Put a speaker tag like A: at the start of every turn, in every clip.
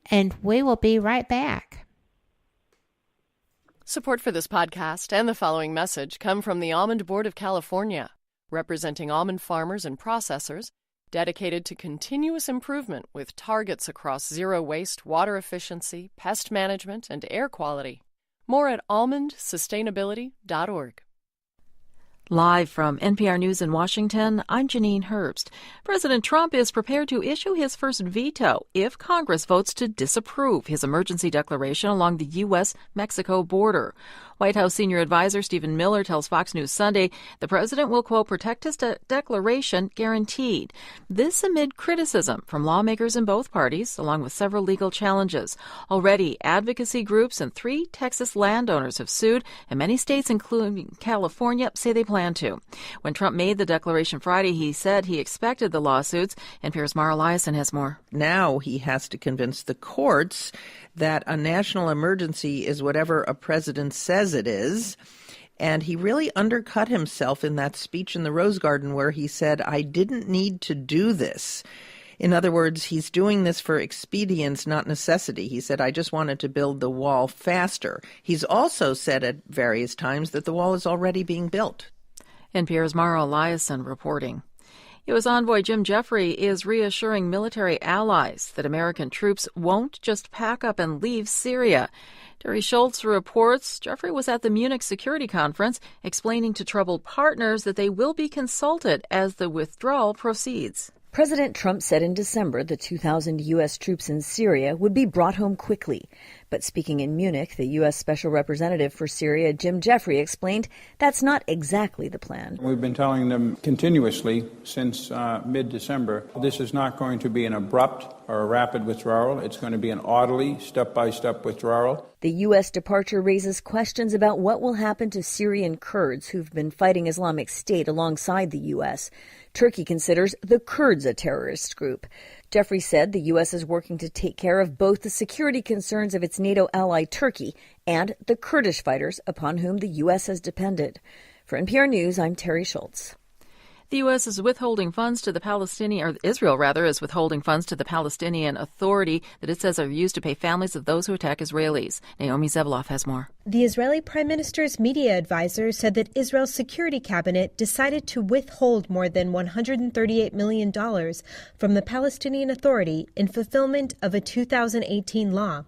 A: and we will be right back.
B: Support for this podcast and the following message come from the Almond Board of California, representing almond farmers and processors, dedicated to continuous improvement with targets across zero waste, water efficiency, pest management, and air quality. More at almondsustainability.org.
C: Live from NPR News in Washington, I'm Janine Herbst. President Trump is prepared to issue his first veto if Congress votes to disapprove his emergency declaration along the U.S.-Mexico border. White House senior advisor Stephen Miller tells Fox News Sunday the president will, quote, protect his declaration guaranteed. This amid criticism from lawmakers in both parties, along with several legal challenges. Already, advocacy groups and 3 Texas landowners have sued, and many states, including California, say they plan to. When Trump made the declaration Friday, he said he expected the lawsuits. NPR's Mara Liasson has more.
D: Now he has to convince the courts that a national emergency is whatever a president says it is. And he really undercut himself in that speech in the Rose Garden where he said, I didn't need to do this. In other words, he's doing this for expedience, not necessity. He said, I just wanted to build the wall faster. He's also said at various times that the wall is already being built.
C: NPR's Mara Liasson reporting. U.S. envoy Jim Jeffrey is reassuring military allies that American troops won't just pack up and leave Syria. Terry Schultz reports Jeffrey was at the Munich Security Conference explaining to troubled partners that they will be consulted as the withdrawal proceeds.
E: President Trump said in December the 2,000 U.S. troops in Syria would be brought home quickly. But speaking in Munich, the U.S. Special Representative for Syria, Jim Jeffrey, explained that's not exactly the plan.
F: We've been telling them continuously since mid-December, this is not going to be an abrupt or a rapid withdrawal. It's going to be an orderly, step-by-step withdrawal.
E: The U.S. departure raises questions about what will happen to Syrian Kurds who've been fighting Islamic State alongside the U.S. Turkey considers the Kurds a terrorist group. Jeffrey said the U.S. is working to take care of both the security concerns of its NATO ally Turkey and the Kurdish fighters upon whom the U.S. has depended. For NPR News, I'm Terry Schultz.
C: The U.S. is withholding funds to the Israel is withholding funds to the Palestinian Authority that it says are used to pay families of those who attack Israelis. Naomi Zeveloff has more.
G: The Israeli Prime Minister's media advisor said that Israel's security cabinet decided to withhold more than $138 million from the Palestinian Authority in fulfillment of a 2018 law.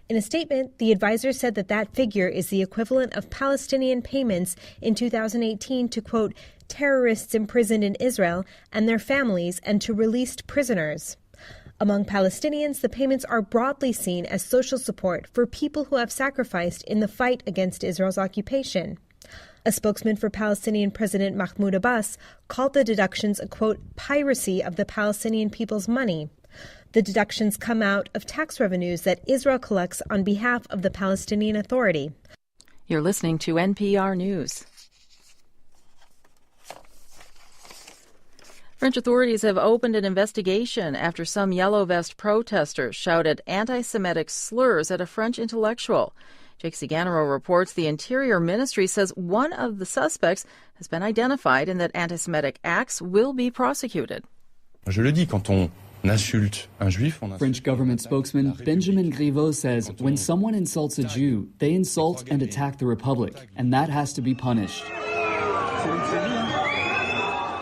G: In a statement, the advisor said that figure is the equivalent of Palestinian payments in 2018 to, quote, terrorists imprisoned in Israel and their families and to released prisoners. Among Palestinians, the payments are broadly seen as social support for people who have sacrificed in the fight against Israel's occupation. A spokesman for Palestinian President Mahmoud Abbas called the deductions a, quote, piracy of the Palestinian people's money. The deductions come out of tax revenues that Israel collects on behalf of the Palestinian Authority.
C: You're listening to NPR News. French authorities have opened an investigation after some Yellow Vest protesters shouted anti-Semitic slurs at a French intellectual. Jake Ciganero reports the Interior Ministry says one of the suspects has been identified and that anti-Semitic acts will be prosecuted.
H: Je le dis, quand on insulte un juif, on insulte.
I: French government spokesman Benjamin Griveaux says when someone insults a Jew, they insult and attack the Republic, and that has to be punished.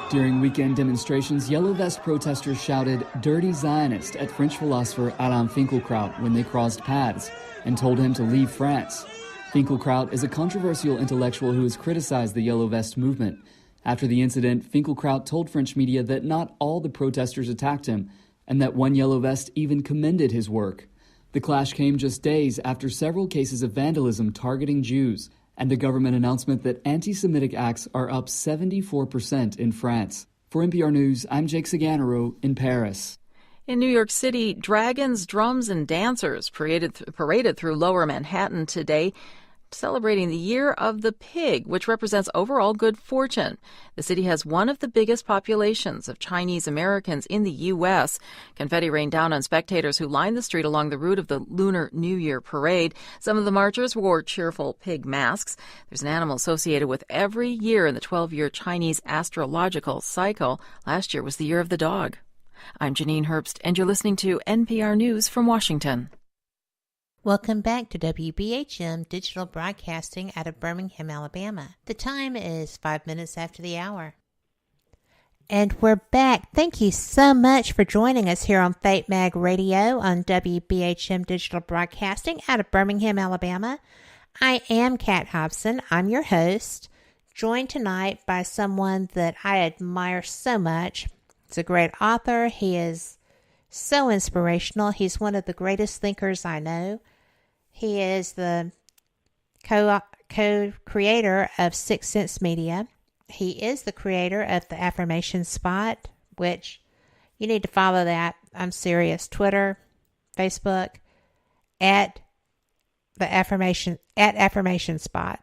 I: During weekend demonstrations, Yellow Vest protesters shouted "Dirty Zionist" at French philosopher Alain Finkielkraut when they crossed paths and told him to leave France. Finkielkraut is a controversial intellectual who has criticized the Yellow Vest movement. After the incident, Finkielkraut told French media that not all the protesters attacked him and that one Yellow Vest even commended his work. The clash came just days after several cases of vandalism targeting Jews and the government announcement that anti-Semitic acts are up 74% in France. For NPR News, I'm Jake Ciganero in Paris.
C: In New York City, dragons, drums, and dancers paraded through Lower Manhattan today, celebrating the Year of the Pig, which represents overall good fortune. The city has one of the biggest populations of Chinese Americans in the U.S. Confetti rained down on spectators who lined the street along the route of the Lunar New Year parade. Some of the marchers wore cheerful pig masks. There's an animal associated with every year in the 12-year Chinese astrological cycle. Last year was the Year of the Dog. I'm Janine Herbst, and you're listening to NPR News from Washington.
A: Welcome back to WBHM Digital Broadcasting out of Birmingham, Alabama. The time is 5 minutes after the hour. And we're back. Thank you so much for joining us here on Fate Mag Radio on WBHM Digital Broadcasting out of Birmingham, Alabama. I am Kat Hobson. I'm your host, joined tonight by someone that I admire so much. He's a great author. He is so inspirational. He's one of the greatest thinkers I know. He is the co-creator of Sixth Sense Media. He is the creator of the Affirmation Spot, which you need to follow that. I'm serious. Twitter, Facebook, at Affirmation Spot.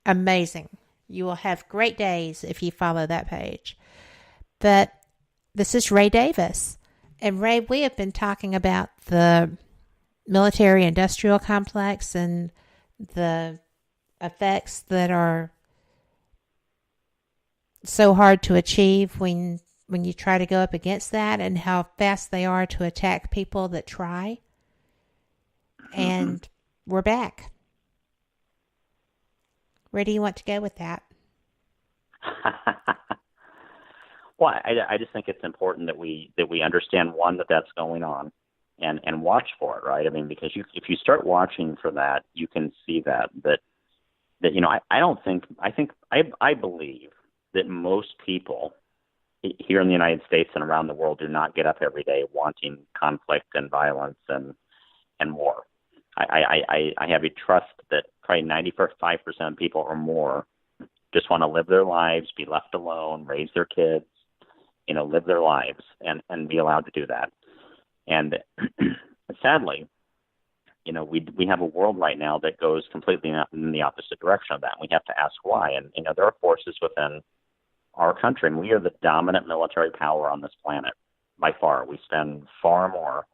A: Amazing. You will have great days if you follow that page. But this is Ray Davis. And Ray, we have been talking about the military-industrial complex and the effects that are so hard to achieve when you try to go up against that, and how fast they are to attack people that try. And we're back. Where do you want to go with that?
J: Well, I just think it's important that we understand, one, that that's going on, and watch for it, right? I mean, because if you start watching for that, you can see that I believe that most people here in the United States and around the world do not get up every day wanting conflict and violence and war. I have a trust that probably 95% of people or more just want to live their lives, be left alone, raise their kids, live their lives and be allowed to do that. And sadly, we have a world right now that goes completely in the opposite direction of that. We have to ask why. And, there are forces within our country, and we are the dominant military power on this planet by far. We spend far more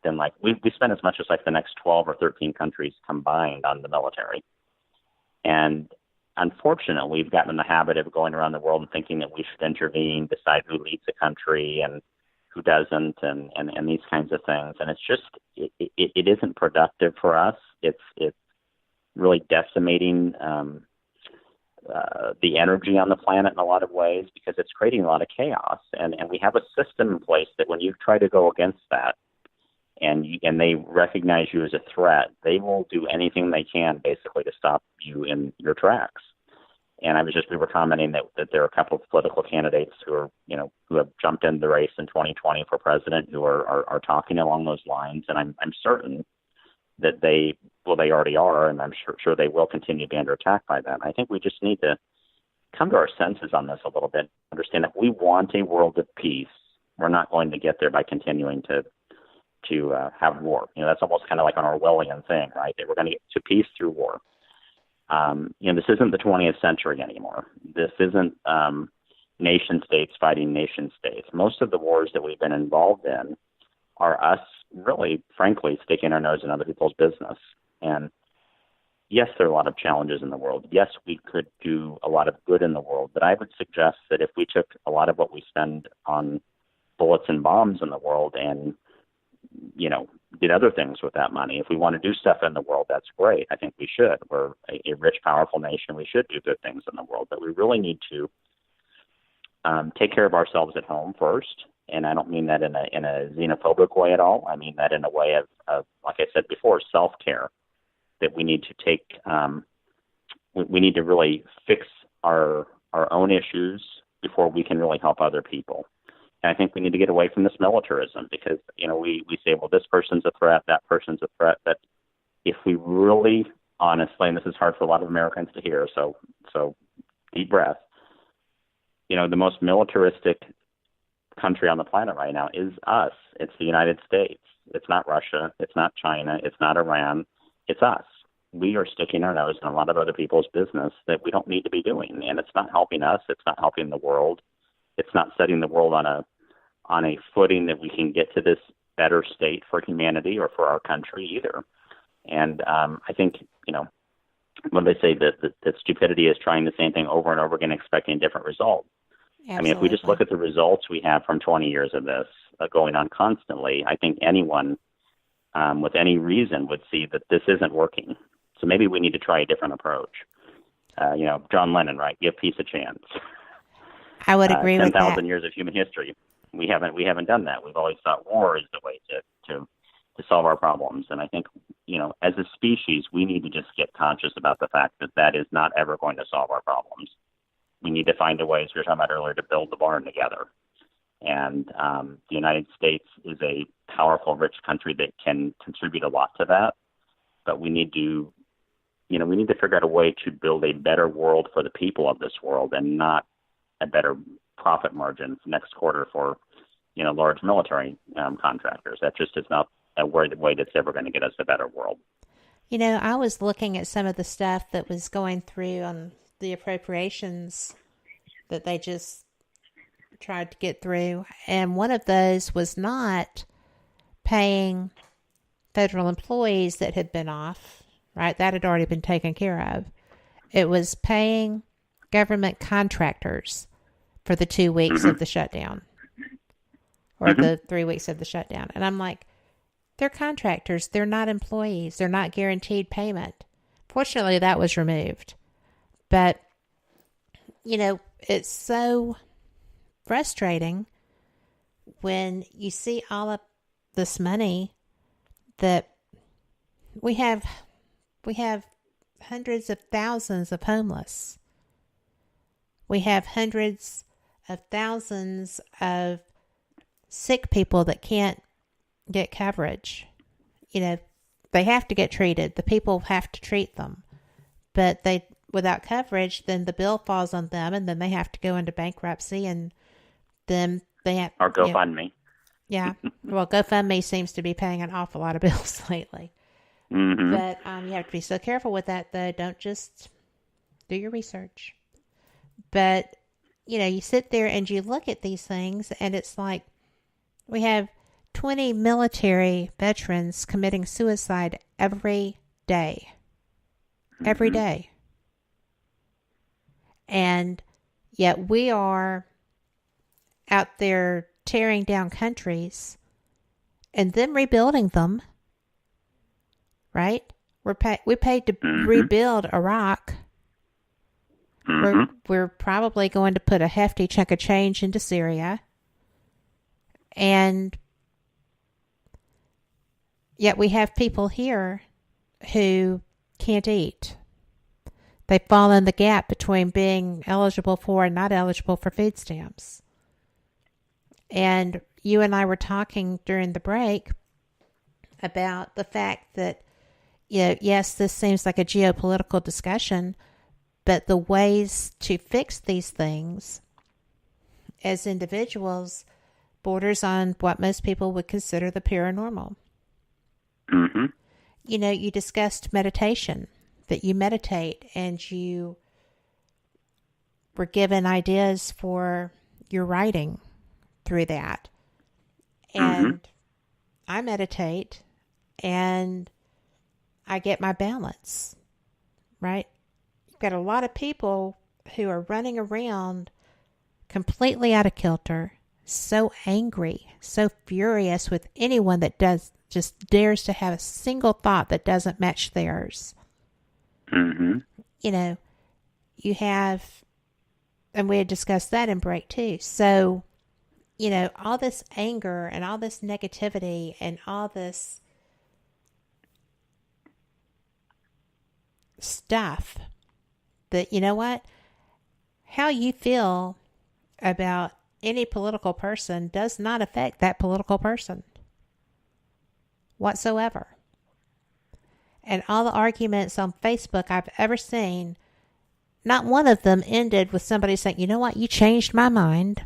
J: than we spend as much as the next 12 or 13 countries combined on the military. And unfortunately, we've gotten in the habit of going around the world and thinking that we should intervene, decide who leads a country and who doesn't, and these kinds of things. And it's just, it isn't productive for us. It's really decimating the energy on the planet in a lot of ways, because it's creating a lot of chaos. And we have a system in place that when you try to go against that, and they recognize you as a threat, they will do anything they can basically to stop you in your tracks. And we were commenting that there are a couple of political candidates who have jumped into the race in 2020 for president who are talking along those lines. And I'm certain that they already are, and I'm sure they will continue to be under attack by them. I think we just need to come to our senses on this a little bit, understand that we want a world of peace. We're not going to get there by continuing to have war. That's almost kind of like an Orwellian thing, right? That we're going to get to peace through war. This isn't the 20th century anymore. This isn't nation states fighting nation states. Most of the wars that we've been involved in are us really, frankly, sticking our nose in other people's business. And yes, there are a lot of challenges in the world. Yes, we could do a lot of good in the world, but I would suggest that if we took a lot of what we spend on bullets and bombs in the world and did other things with that money. If we want to do stuff in the world, that's great. I think we should. We're a rich, powerful nation. We should do good things in the world, but we really need to take care of ourselves at home first. And I don't mean that in a xenophobic way at all. I mean that in a way of like I said before, self-care, that we need to take, we need to really fix our own issues before we can really help other people. And I think we need to get away from this militarism, because, we say, well, this person's a threat, that person's a threat. But if we really honestly, and this is hard for a lot of Americans to hear, so deep breath, the most militaristic country on the planet right now is us. It's the United States. It's not Russia. It's not China. It's not Iran. It's us. We are sticking our nose in a lot of other people's business that we don't need to be doing. And it's not helping us. It's not helping the world. It's not setting the world on a footing that we can get to this better state for humanity or for our country either. And I think, when they say that stupidity is trying the same thing over and over again, expecting a different result.
A: Absolutely.
J: I mean, if we just look at the results we have from 20 years of this going on constantly, I think anyone with any reason would see that this isn't working. So maybe we need to try a different approach. John Lennon, right? Give peace a chance.
A: I would agree with that.
J: 10,000 years of human history. We haven't done that. We've always thought war is the way to solve our problems. And I think, as a species, we need to just get conscious about the fact that is not ever going to solve our problems. We need to find a way, as we were talking about earlier, to build the barn together. And the United States is a powerful, rich country that can contribute a lot to that. But we need to, figure out a way to build a better world for the people of this world, and not a better profit margin next quarter for, large military contractors. That just is not a way that's ever going to get us a better world.
A: I was looking at some of the stuff that was going through on the appropriations that they just tried to get through, and one of those was not paying federal employees that had been off, right? That had already been taken care of. It was paying government contractors for the 2 weeks of the shutdown, or the 3 weeks of the shutdown. And I'm like, they're contractors. They're not employees. They're not guaranteed payment. Fortunately, that was removed. But, it's so frustrating when you see all of this money that we have hundreds of thousands of homeless. We have hundreds of thousands of sick people that can't get coverage. They have to get treated. The people have to treat them. But without coverage, then the bill falls on them, and then they have to go into bankruptcy, and then they have...
J: Or GoFundMe.
A: Yeah. Well, GoFundMe seems to be paying an awful lot of bills lately.
J: Mm-hmm.
A: But you have to be so careful with that, though. Don't just do your research. But, you sit there and you look at these things, and it's like we have 20 military veterans committing suicide every day. Every day. And yet we are out there tearing down countries and then rebuilding them. Right? We paid to rebuild Iraq. We're probably going to put a hefty chunk of change into Syria. And yet we have people here who can't eat. They fall in the gap between being eligible for and not eligible for food stamps. And you and I were talking during the break about the fact that, yes, this seems like a geopolitical discussion, but the ways to fix these things as individuals borders on what most people would consider the paranormal.
J: Mm-hmm.
A: You discussed meditation, that you meditate and you were given ideas for your writing through that. And I meditate and I get my balance, right? You've got a lot of people who are running around completely out of kilter, so angry, so furious with anyone that just dares to have a single thought that doesn't match theirs.
J: Mm-hmm.
A: You have, and we had discussed that in break too. So, all this anger and all this negativity and all this stuff that, how you feel about any political person does not affect that political person whatsoever. And all the arguments on Facebook I've ever seen, not one of them ended with somebody saying, you know what, you changed my mind.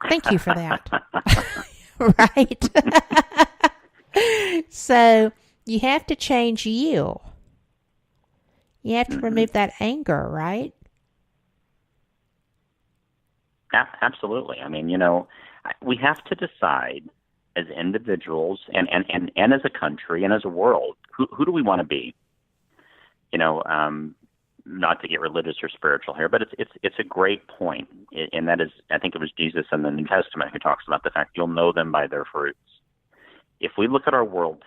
A: Thank you for that. Right? So you have to change you. You have to remove that anger, right?
J: Absolutely. I mean, we have to decide as individuals and as a country and as a world, who do we want to be? not to get religious or spiritual here, but it's a great point, and that is, I think it was Jesus in the New Testament who talks about the fact you'll know them by their fruits. If we look at our world